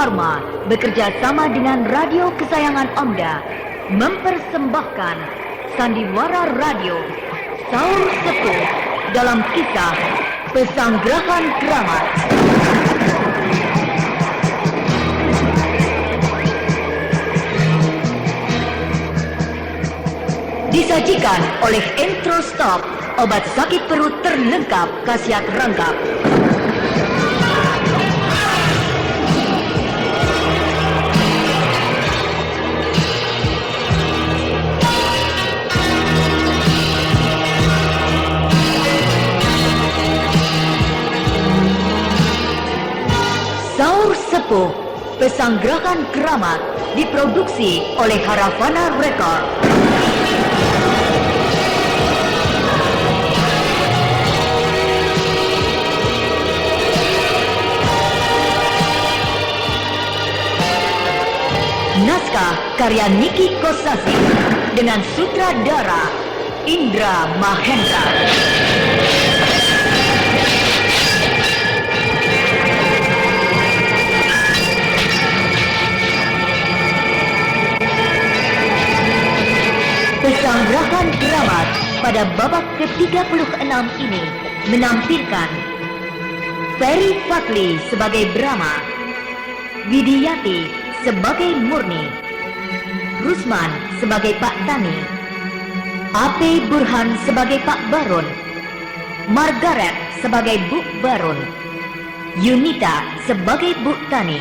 Pharma bekerja sama dengan radio kesayangan Anda mempersembahkan Sandiwara Radio Saur Sepuh dalam kisah Pesanggrahan Keramat. Disajikan oleh Entrostop, obat sakit perut terlengkap khasiat rangkap. Saur Sepuh, Pesanggrahan Keramat, diproduksi oleh Haravana Record. Naskah karya Niki Kosasi dengan sutradara Indra Mahendra. Pesanggrahan Keramat pada babak ke-36 ini menampilkan Ferry Fadli sebagai Brahma, Widiyati sebagai Murni, Rusman sebagai Pak Tani, A.P. Burhan sebagai Pak Barun, Margaret sebagai Bu Barun, Yunita sebagai Bu Tani,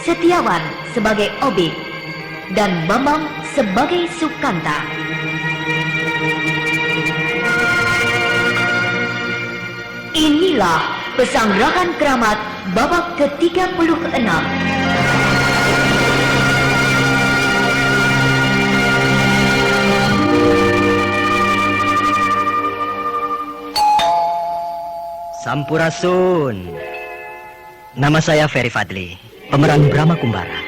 Setiawan sebagai Obik, dan Bambang sebagai Sukanta. Inilah Pesanggrahan Keramat babak ke-36. Sampurasun. Nama saya Ferry Fadli, pemeran Brahma Kumbara.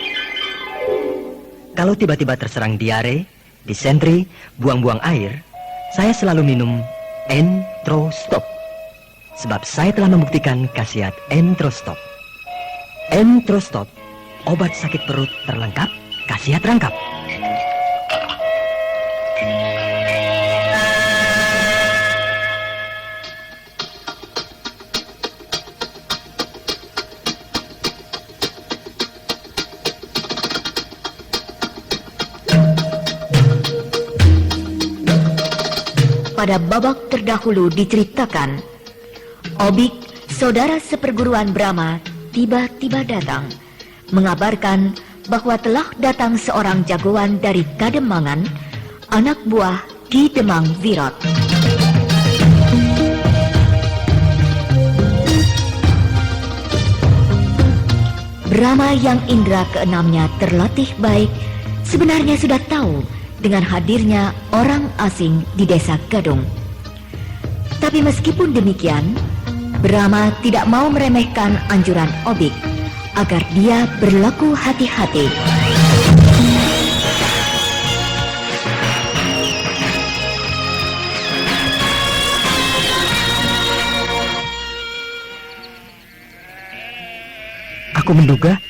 Kalau tiba-tiba terserang diare, disentri, buang-buang air, saya selalu minum Entrostop. Sebab saya telah membuktikan khasiat Entrostop. Entrostop, obat sakit perut terlengkap, khasiat rangkap. Pada babak terdahulu diceritakan, Obik, saudara seperguruan Brahma, tiba-tiba datang, mengabarkan bahwa telah datang seorang jagoan dari Kademangan, anak buah Ki Demang Wirot. Brahma yang indera keenamnya terlatih baik, sebenarnya sudah tahu dengan hadirnya orang asing di desa Gadung. Tapi meskipun demikian, Brahma tidak mau meremehkan anjuran Obik agar dia berlaku hati-hati. Aku menduga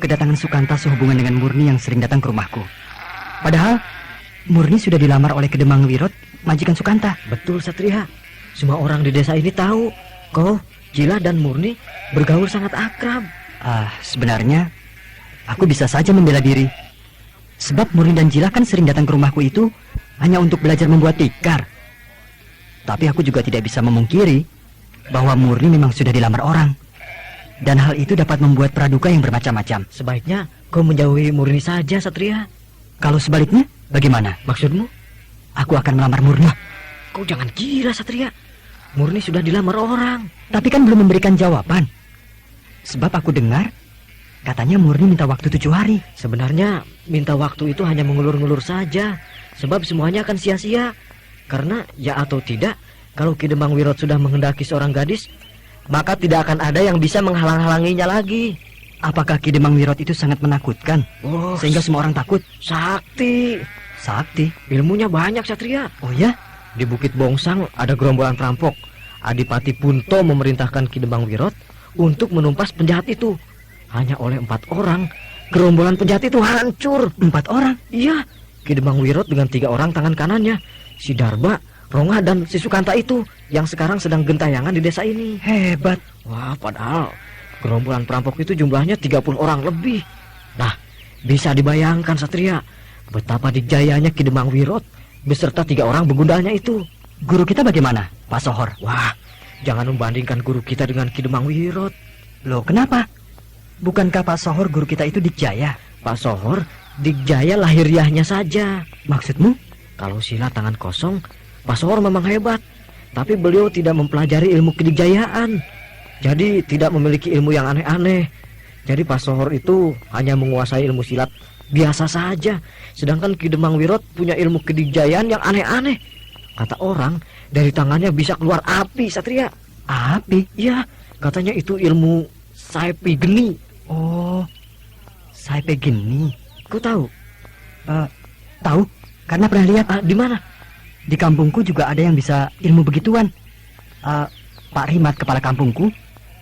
kedatangan Sukanta sehubungan dengan Murni yang sering datang ke rumahku. Padahal Murni sudah dilamar oleh Kedemang Wirot, majikan Sukanta. Betul, Satria. Semua orang di desa ini tahu kau, Jila dan Murni bergaul sangat akrab. Sebenarnya aku bisa saja membela diri. Sebab Murni dan Jila kan sering datang ke rumahku itu hanya untuk belajar membuat tikar. Tapi aku juga tidak bisa memungkiri bahwa Murni memang sudah dilamar orang. Dan hal itu dapat membuat praduga yang bermacam-macam. Sebaiknya kau menjauhi Murni saja, Satria. Kalau sebaliknya, bagaimana? Maksudmu? Aku akan melamar Murni. Kau jangan gila, Satria. Murni sudah dilamar orang. Tapi kan belum memberikan jawaban. Sebab aku dengar katanya Murni minta waktu 7 hari. Sebenarnya minta waktu itu hanya mengulur-ngulur saja. Sebab semuanya akan sia-sia. Karena ya atau tidak, kalau Ki Demang Wirot sudah menghendaki seorang gadis, maka tidak akan ada yang bisa menghalang-halanginya lagi. Apakah Ki Demang Wirot itu sangat menakutkan? Sehingga semua orang takut? Sakti. Sakti? Ilmunya banyak, Satria. Oh ya? Di Bukit Bongsang ada gerombolan perampok. Adipati Punto memerintahkan Ki Demang Wirot untuk menumpas penjahat itu. hanya oleh 4 orang, gerombolan penjahat itu hancur. 4 orang? Iya, Ki Demang Wirot dengan 3 orang tangan kanannya, si Darba, Ronga, dan si Sukanta itu yang sekarang sedang gentayangan di desa ini. Hebat. Wah, padahal gerombolan perampok itu jumlahnya 30 orang lebih. Nah, bisa dibayangkan Satria, betapa dijayanya Ki Demang Wirot beserta 3 orang begundalnya itu. Guru kita bagaimana, Pak Sohor? Wah, jangan membandingkan guru kita dengan Ki Demang Wirot. Loh, kenapa? Bukankah Pak Sohor guru kita itu Dikjaya? Pak Sohor, Dikjaya lahiriahnya saja. Maksudmu? Kalau silat tangan kosong, Pak Sohor memang hebat, tapi beliau tidak mempelajari ilmu kedikjayaan. Jadi tidak memiliki ilmu yang aneh-aneh. Jadi Pak Sohor itu hanya menguasai ilmu silat biasa saja. Sedangkan Ki Demang Wirot punya ilmu kedikjayaan yang aneh-aneh. Kata orang, dari tangannya bisa keluar api, Satria. Api? Ya, katanya itu ilmu Saipi Geni. Oh, Saipi Geni. Kau tahu? Tahu, karena pernah lihat. Di mana? Di kampungku juga ada yang bisa ilmu begituan. Pak Rimat, kepala kampungku,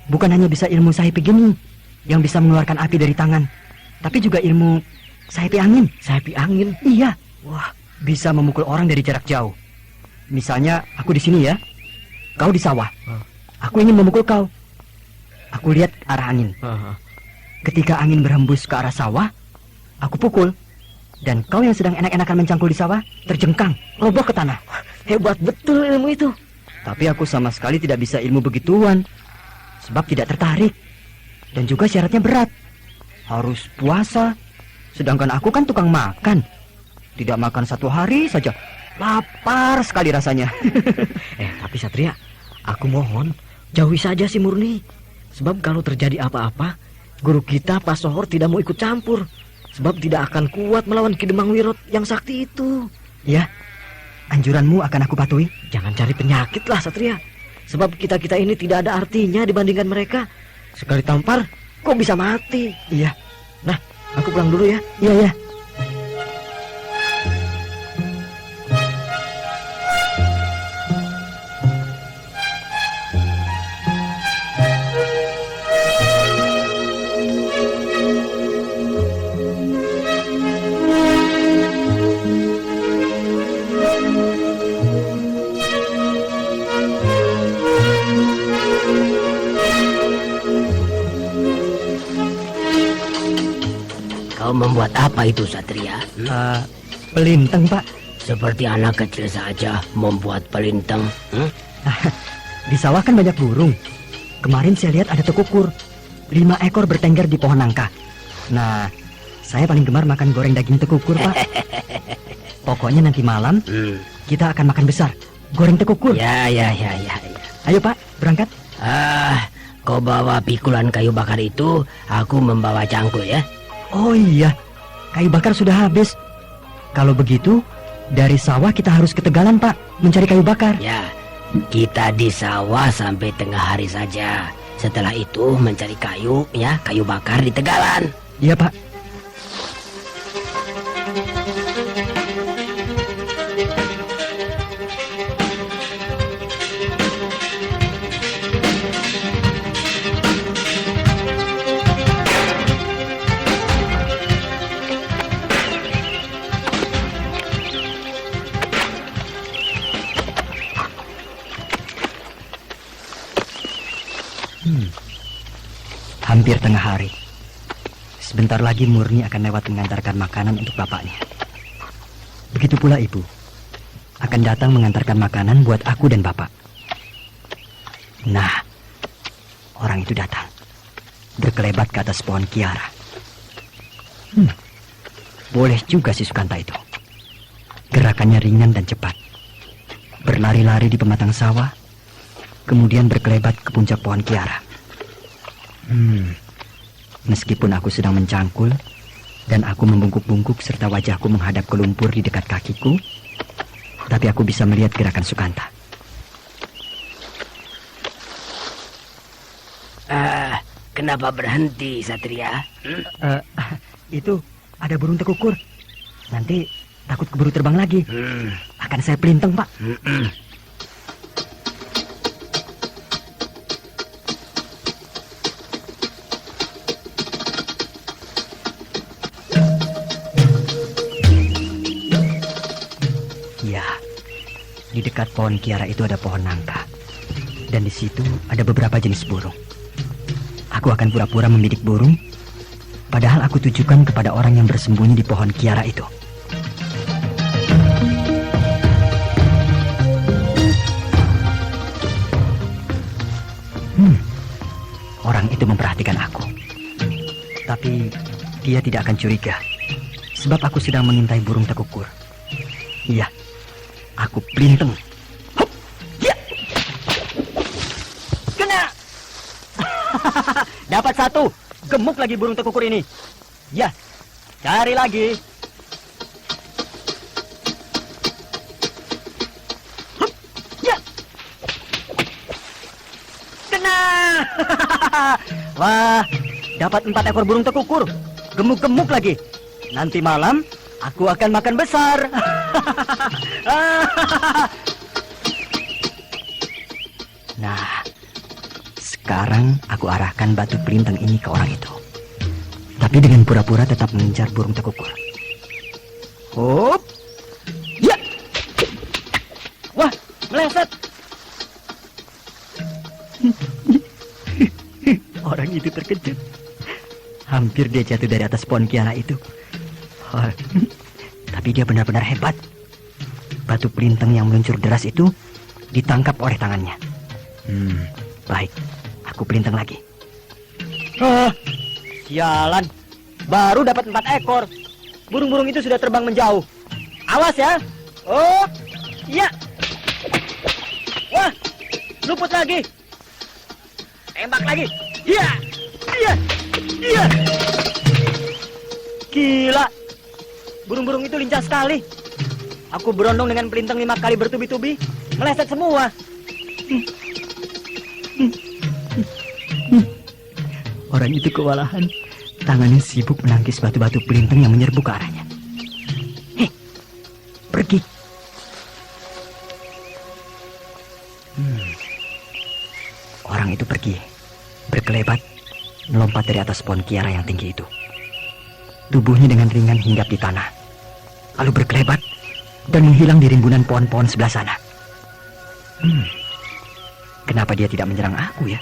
bukan hanya bisa ilmu Saipi Geni yang bisa mengeluarkan api dari tangan, tapi juga ilmu Saipi Angin. Saipi Angin? Iya. Wah, Bisa memukul orang dari jarak jauh. Misalnya aku di sini ya, kau di sawah. Aku ingin memukul kau. Aku lihat arah angin. Ketika angin berhembus ke arah sawah, aku pukul. Dan kau yang sedang enak-enakan mencangkul di sawah terjengkang, roboh ke tanah. hebat betul ilmu itu. Tapi aku sama sekali tidak bisa ilmu begituan, sebab tidak tertarik. Dan juga syaratnya berat, harus puasa. Sedangkan aku kan tukang makan. Tidak makan 1 hari saja, lapar sekali rasanya. Tapi Satria, aku mohon jauhi saja si Murni. Sebab kalau terjadi apa-apa, guru kita Pak Sohor tidak mau ikut campur. Sebab tidak akan kuat melawan Ki Demang Wirot yang sakti itu. Ya, anjuranmu akan aku patuhi. Jangan cari penyakit lah Satria. Sebab kita-kita ini tidak ada artinya dibandingkan mereka. Sekali tampar, kok bisa mati. Iya. Nah, aku pulang dulu ya. Iya, ya. Kau membuat apa itu Satria? Pelintang, Pak. Seperti anak kecil saja membuat pelintang. Di sawah kan banyak burung. Kemarin saya lihat ada tekukur, 5 ekor bertengger di pohon nangka. Nah, saya paling gemar makan goreng daging tekukur, Pak. Pokoknya nanti malam kita akan makan besar, goreng tekukur. Ya. Ayo Pak, berangkat. Kau bawa pikulan kayu bakar itu, aku membawa cangkul ya. Oh iya, kayu bakar sudah habis. Kalau begitu, dari sawah kita harus ke Tegalan, Pak, mencari kayu bakar. Ya, kita di sawah sampai tengah hari saja. Setelah itu mencari kayu bakar di Tegalan. Iya, Pak. Hampir tengah hari. Sebentar lagi Murni akan lewat mengantarkan makanan untuk bapaknya. Begitu pula ibu akan datang mengantarkan makanan buat aku dan bapak. Nah, orang itu datang, berkelebat ke atas pohon kiara. Boleh juga si Sukanta itu. Gerakannya ringan dan cepat. Berlari-lari di pematang sawah, kemudian berkelebat ke puncak pohon kiara. Meskipun aku sedang mencangkul dan aku membungkuk-bungkuk serta wajahku menghadap ke lumpur di dekat kakiku, tapi aku bisa melihat gerakan Sukanta. Kenapa berhenti Satria? Itu ada burung tekukur. Nanti takut keburu terbang lagi. Akan saya pelintang, Pak. dekat pohon kiara itu ada pohon nangka. Dan di situ ada beberapa jenis burung. Aku akan pura-pura membidik burung, padahal aku tujukan kepada orang yang bersembunyi di pohon kiara itu. Orang itu memperhatikan aku. Tapi dia tidak akan curiga, sebab aku sedang mengintai burung tekukur. Iya, aku pelinteng. Hop, ya. Kena. Dapat satu. Gemuk lagi burung tekukur ini. Ya, cari lagi. Hop, ya. Kena. Wah, dapat 4 ekor burung tekukur. Gemuk-gemuk lagi. Nanti malam aku akan makan besar. Nah, sekarang aku arahkan batu pelintang ini ke orang itu. Tapi dengan pura-pura tetap mengincar burung tekukur. Hop. Ya. Wah, meleset. Orang itu terkejut. Hampir dia jatuh dari atas pohon kiara itu. Oh, tapi dia benar-benar hebat. Batu pelintang yang meluncur deras itu ditangkap oleh tangannya. Baik, aku pelintang lagi. Sialan, baru dapat 4 ekor. Burung-burung itu sudah terbang menjauh. Awas ya. Oh, iya. Wah, luput lagi. Tembak lagi. Iya, iya, iya. Gila, burung-burung itu lincah sekali. Aku berondong dengan pelintang 5 kali bertubi-tubi, meleset semua. Orang itu kewalahan. Tangannya sibuk menangkis batu-batu pelintang yang menyerbu ke arahnya. Hei, pergi. Orang itu pergi, berkelebat, melompat dari atas pohon kiara yang tinggi itu. Tubuhnya dengan ringan hinggap di tanah, lalu berkelebat dan menghilang di rimbunan pohon-pohon sebelah sana. Kenapa dia tidak menyerang aku ya?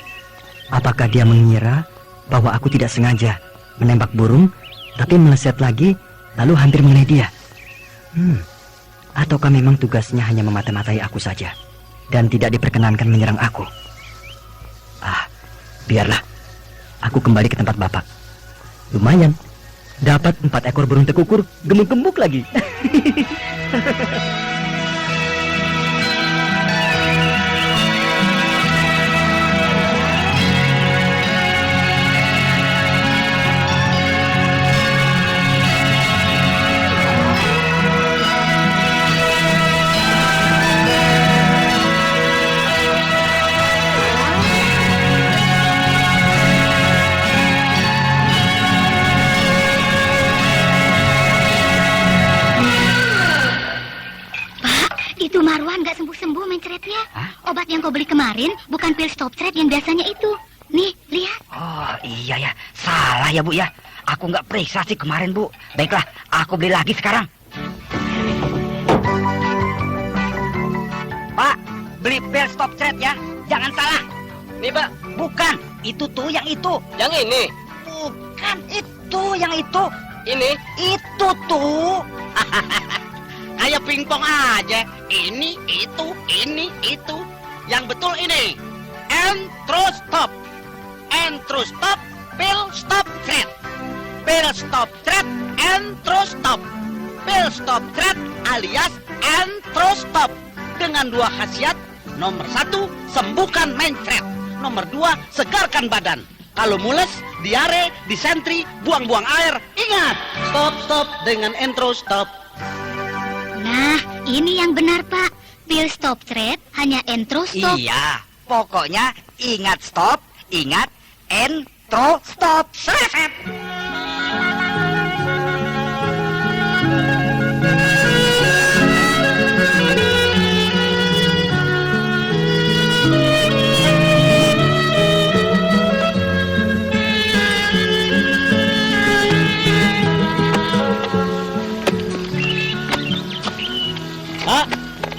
Apakah dia mengira bahwa aku tidak sengaja menembak burung, tapi meleset lagi, lalu hampir mengenai dia? Ataukah memang tugasnya hanya memata-matai aku saja, dan tidak diperkenankan menyerang aku? Biarlah, aku kembali ke tempat Bapak. Lumayan, dapat 4 ekor burung tekukur, gemuk-gemuk lagi. Itu Marwan nggak sembuh-sembuh mencretnya. Obat yang kau beli kemarin bukan pil stop thread yang biasanya itu. Nih, lihat. Oh iya ya, salah ya Bu ya. Aku nggak periksa sih kemarin Bu. Baiklah, aku beli lagi sekarang. Pak, beli pil stop thread ya. Jangan salah. Nih Pak, bukan. Itu tuh yang itu. Yang ini? Bukan itu yang itu. Ini? Itu tuh. Kayak pingpong aja. Ini, itu, ini, itu. Yang betul ini. Entrostop. Entrostop, pil stop thread. Pil stop thread, entrostop. Pil stop thread alias entrostop. Dengan 2 khasiat. Nomor 1, sembuhkan mencret. Nomor 2, segarkan badan. Kalau mules, diare, disentri, buang-buang air, ingat, stop dengan entrostop. Nah, ini yang benar, Pak. Pil stop thread hanya entrostop. Iya, pokoknya ingat stop, ingat entrostop. Selesai.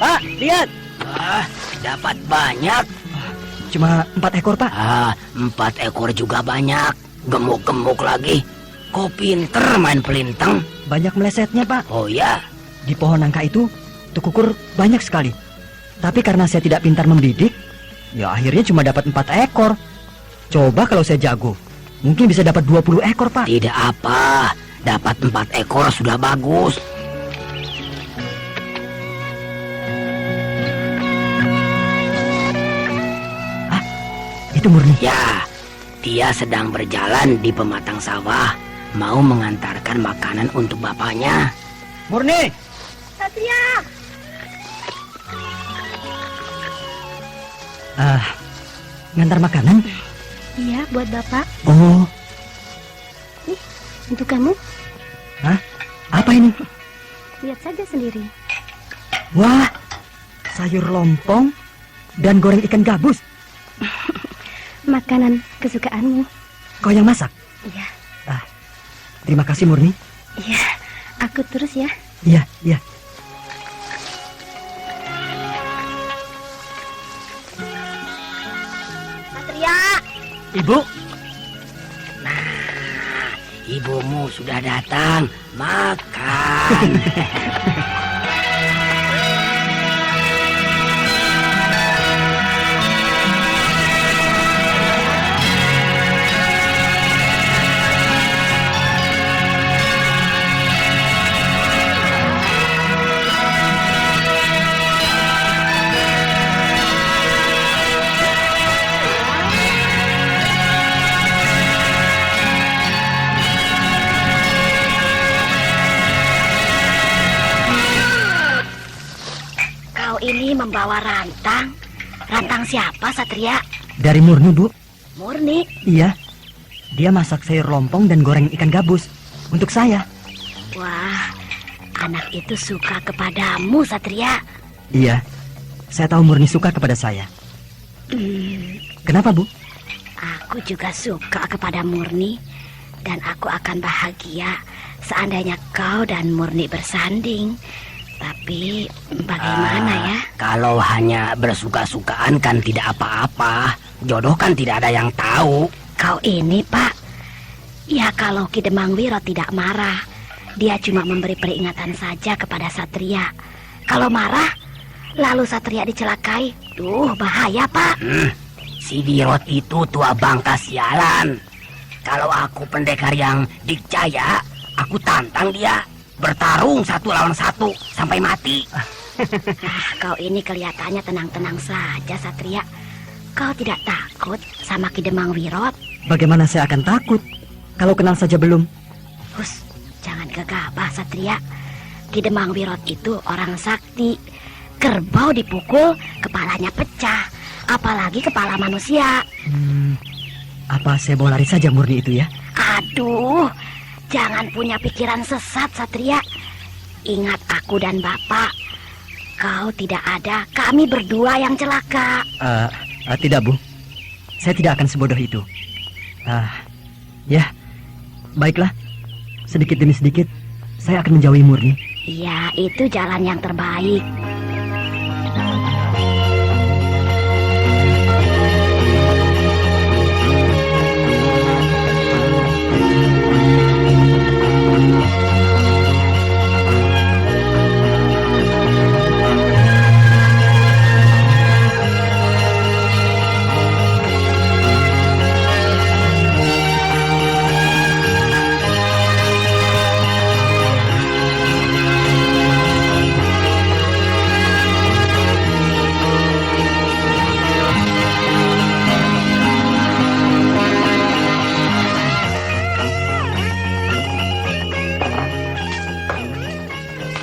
Pak, lihat. dapat banyak. Cuma 4 ekor, Pak. 4 ekor juga banyak. Gemuk-gemuk lagi. Kau pinter main pelintang. Banyak melesetnya, Pak. Oh ya, Di pohon nangka itu, tukukur banyak sekali. Tapi karena saya tidak pintar membidik, ya akhirnya cuma dapat 4 ekor. Coba kalau saya jago, mungkin bisa dapat 20 ekor, Pak. tidak apa. Dapat 4 ekor sudah bagus. Itu Murni. Ya, dia sedang berjalan di pematang sawah, mau mengantarkan makanan untuk bapaknya. Murni! Satria! Ngantar makanan? Iya, buat Bapak. Oh, Untuk kamu, apa ini? lihat saja sendiri. Wah, sayur lompong dan goreng ikan gabus. Makanan kesukaanmu. Kau yang masak? Iya. Terima kasih, Murni. Iya, aku terus ya. Iya, iya. Satria! Ibu, Ibumu sudah datang. Makan. Kau ini membawa rantang. Rantang siapa, Satria? dari Murni, Bu. Murni. Iya. Dia masak sayur lompong dan goreng ikan gabus untuk saya. Wah, anak itu suka kepadamu, Satria. Iya. Saya tahu Murni suka kepada saya. Kenapa, Bu? Aku juga suka kepada Murni. Dan aku akan bahagia seandainya kau dan Murni bersanding. Tapi bagaimana ya? Kalau hanya bersuka-sukaan kan tidak apa-apa. Jodoh kan tidak ada yang tahu. Kau ini, Pak. Ya kalau Ki Demang Wiro tidak marah, dia cuma memberi peringatan saja kepada Satria. Kalau marah, lalu Satria dicelakai. Duh, bahaya, Pak. Si Wirot itu tua bangka sialan. Kalau aku pendekar yang dikjaya, aku tantang dia. Bertarung 1 lawan 1 sampai mati. Kau ini kelihatannya tenang-tenang saja, Satria. Kau tidak takut sama Ki Demang Wirot? Bagaimana saya akan takut kalau kenal saja belum? Hus, jangan gegabah, Satria. Ki Demang Wirot itu orang sakti. Kerbau dipukul, kepalanya pecah. Apalagi kepala manusia. Apa saya bawa lari saja Murni itu ya? Aduh, jangan punya pikiran sesat, Satria. Ingat aku dan Bapak. Kau tidak ada, kami berdua yang celaka. Tidak, Bu. Saya tidak akan sebodoh itu. Ya, baiklah. Sedikit demi sedikit, saya akan menjauhi Murni. Iya, itu jalan yang terbaik.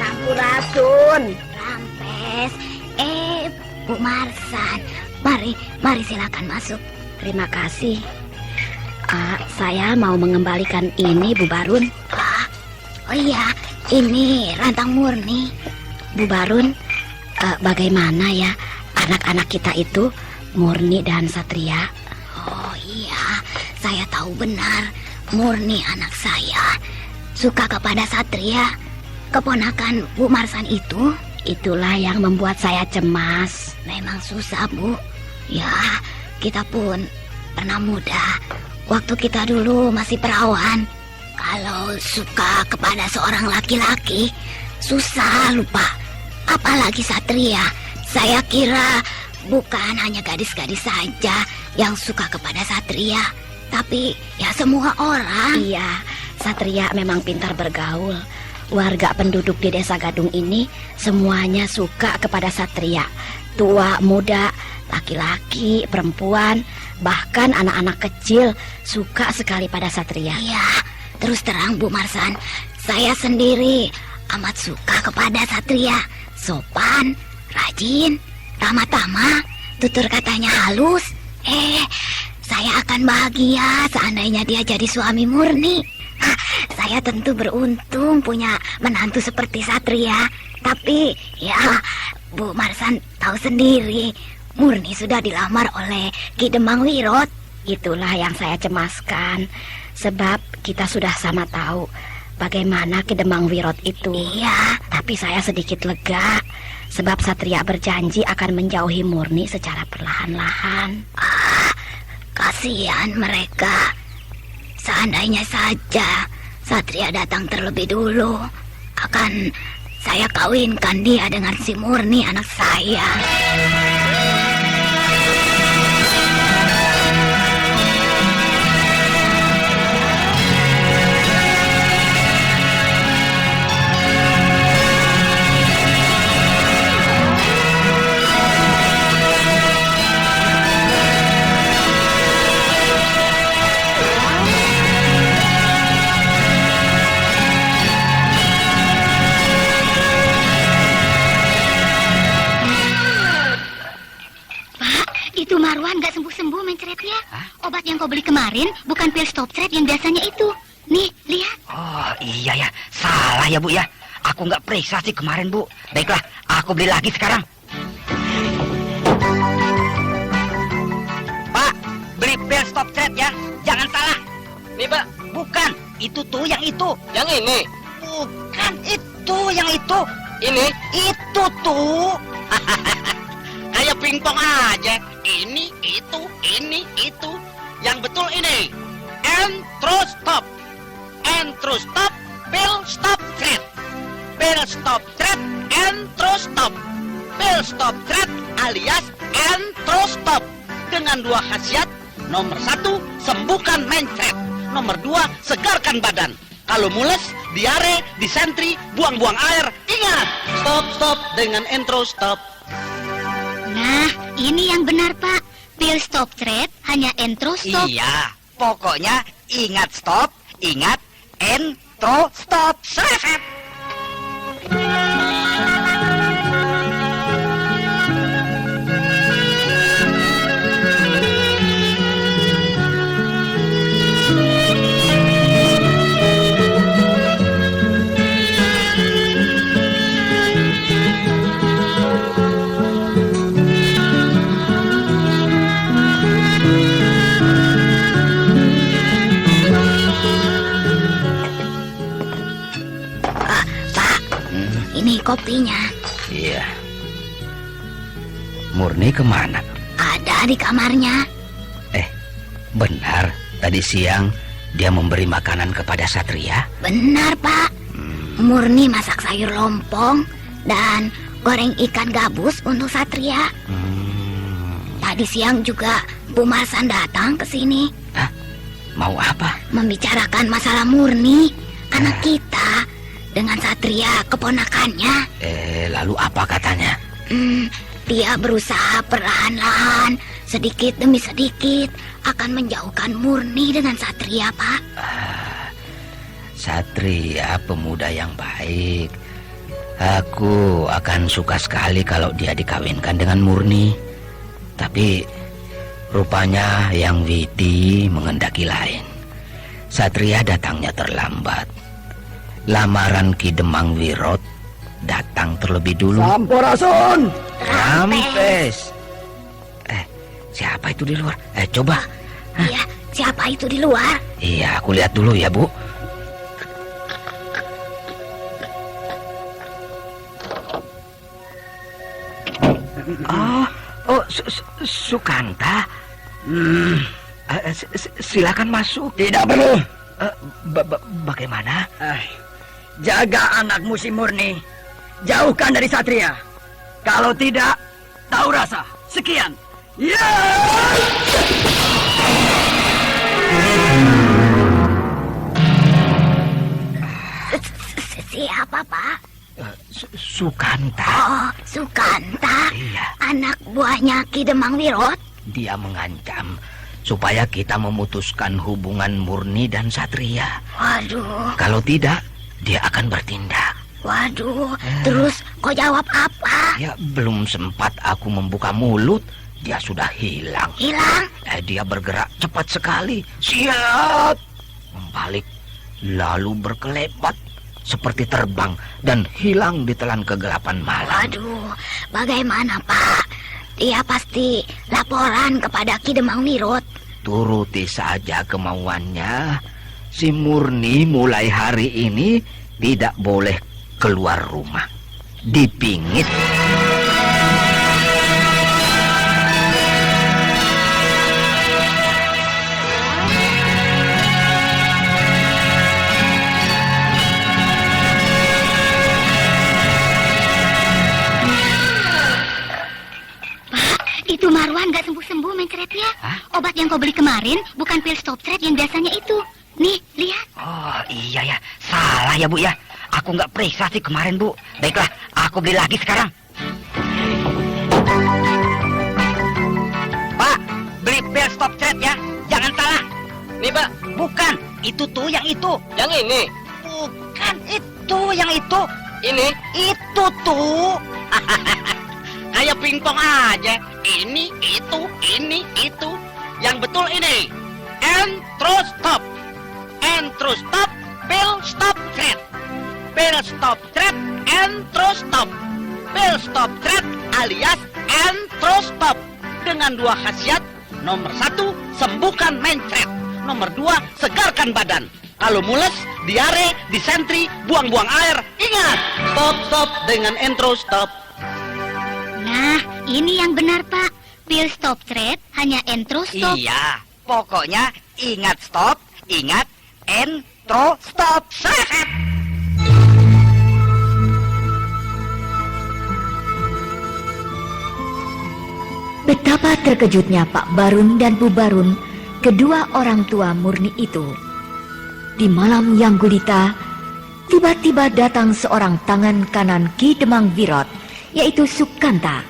Sampurasun, Rampes, Bu Marsan, mari silakan masuk. Terima kasih. Saya mau mengembalikan ini, Bu Barun. Oh iya, ini rantang murni. Bu Barun, bagaimana ya anak-anak kita itu, Murni dan Satria? Oh iya, saya tahu benar. Murni anak saya suka kepada Satria, keponakan Bu Marsan itu. Itulah yang membuat saya cemas. Memang susah, Bu. Ya, kita pun pernah muda. Waktu kita dulu masih perawan. Kalau suka kepada seorang laki-laki, susah lupa. Apalagi Satria. Saya kira bukan hanya gadis-gadis saja yang suka kepada Satria, tapi ya semua orang. Iya, Satria memang pintar bergaul. Warga penduduk di desa Gadung ini semuanya suka kepada Satria. Tua, muda, laki-laki, perempuan, bahkan anak-anak kecil suka sekali pada Satria. Iya, terus terang Bu Marsan, saya sendiri amat suka kepada Satria. Sopan, rajin, ramah tamah, tutur katanya halus. Saya akan bahagia seandainya dia jadi suami murni. Saya tentu beruntung punya menantu seperti Satria. Tapi ya, Bu Marsan tahu sendiri, Murni sudah dilamar oleh Ki Demang Wirot. Itulah yang saya cemaskan. Sebab kita sudah sama tahu bagaimana Ki Demang Wirot itu. Iya, tapi saya sedikit lega. Sebab Satria berjanji akan menjauhi Murni secara perlahan-lahan. Kasihan mereka. Seandainya saja Satria datang terlebih dulu, akan saya kawinkan dia dengan si Murni, anak saya. Itu Marwan gak sembuh-sembuh mencretnya. Obat yang kau beli kemarin bukan pil stop thread yang biasanya itu. Nih, lihat. Oh iya ya, salah ya Bu ya. Aku nggak periksa sih kemarin Bu. Baiklah, aku beli lagi sekarang. Pak, beli pil stop thread ya. Jangan salah. Nih, Pak. Bukan, itu tuh yang itu. Yang ini. Bukan itu yang itu. Ini. Itu tuh. Kayak pingpong aja. Ini, itu, ini, itu. Yang betul ini. Entrostop. Entrostop, pil stop thread. Pil stop thread, entrostop. Pil stop thread alias entrostop. Dengan dua khasiat. Nomor 1, sembuhkan mencret. Nomor 2, segarkan badan. Kalau mules, diare, disentri, buang-buang air, ingat, stop dengan entrostop. Nah, ini yang benar, Pak. Pil stop thread hanya entrostop. Iya, pokoknya ingat stop, ingat entrostop. Set. Ini kopinya. Iya. Murni kemana? Ada di kamarnya. Benar, tadi siang dia memberi makanan kepada Satria. Benar, Pak. Murni masak sayur lompong dan goreng ikan gabus untuk Satria. Tadi siang juga Bu Marsan datang ke sini. Mau apa? Membicarakan masalah Murni, anak kita, dengan Satria keponakannya. Lalu apa katanya? Dia berusaha perlahan-lahan, sedikit demi sedikit, akan menjauhkan Murni dengan Satria, Pak. Satria pemuda yang baik. Aku akan suka sekali kalau dia dikawinkan dengan Murni. Tapi rupanya yang Widi mengendaki lain. Satria datangnya terlambat. Lamaran Ki Demang Wirot datang terlebih dulu. Sampurasun. Rampes. Siapa itu di luar? Coba. Iya, siapa itu di luar? Iya, aku lihat dulu ya, Bu. Sukanta. Silakan masuk. Tidak perlu. Bagaimana? Jaga anakmu si Murni. Jauhkan dari Satria. Kalau tidak, tahu rasa. Sekian. Ya! Siapa, Pak? Sukanta. Oh, Sukanta. Iya. Anak buahnya Ki Demang Wirot. Dia mengancam supaya kita memutuskan hubungan Murni dan Satria. Waduh, Kalau tidak, dia akan bertindak. waduh. Terus kau jawab apa? Ya, belum sempat aku membuka mulut, dia sudah hilang. Hilang? Dia bergerak cepat sekali. Siap! Membalik, lalu berkelebat seperti terbang dan hilang di telan kegelapan malam. Waduh, bagaimana, Pak? Dia pasti laporan kepada Ki Demang Wirot. Turuti saja kemauannya. Si Murni mulai hari ini tidak boleh keluar rumah. Dipingit. Itu Marwan gak sembuh-sembuh mencretnya. Obat yang kau beli kemarin bukan pil stop thread yang biasanya itu. Nih, lihat. Oh iya ya, salah ya Bu ya. Aku nggak periksa sih kemarin Bu. Baiklah, aku beli lagi sekarang. Pak, beli pil stop thread ya. Jangan salah. Nih Pak, bukan. Itu tuh yang itu. Yang ini. Bukan itu yang itu. Ini. Itu tuh. Kayak pingpong aja. Ini, itu. Yang betul ini. Entrostop. Entrostop, pil stop thread. Pil stop thread, entrostop. Pil stop thread alias entrostop. Dengan dua khasiat. Nomor 1, sembuhkan mencret. Nomor 2, segarkan badan. Kalau mules, diare, disentri, buang-buang air. Ingat, stop dengan entrostop. Nah, ini yang benar, Pak. Pil stop thread hanya entrostop. Iya, pokoknya ingat stop, ingat entro stop. Betapa terkejutnya Pak Barun dan Bu Barun, kedua orang tua Murni itu. Di malam yang gulita, tiba-tiba datang seorang tangan kanan Ki Demang Wirot, yaitu Sukanta.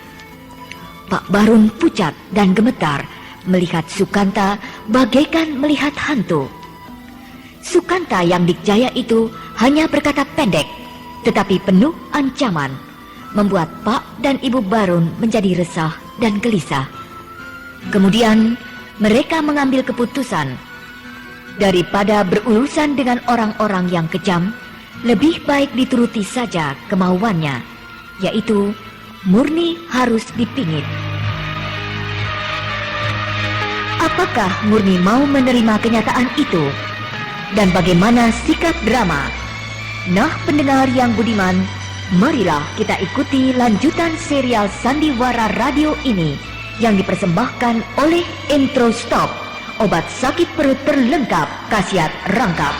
Pak Barun pucat dan gemetar melihat Sukanta bagaikan melihat hantu. Sukanta yang dikjaya itu hanya berkata pendek, tetapi penuh ancaman, membuat Pak dan Ibu Barun menjadi resah dan gelisah. Kemudian mereka mengambil keputusan, daripada berurusan dengan orang-orang yang kejam, lebih baik dituruti saja kemauannya, yaitu Murni harus dipingit. Apakah Murni mau menerima kenyataan itu? Dan bagaimana sikap drama? Nah, pendengar yang budiman, marilah kita ikuti lanjutan serial Sandiwara Radio ini yang dipersembahkan oleh Entrostop, obat sakit perut terlengkap khasiat rangkap.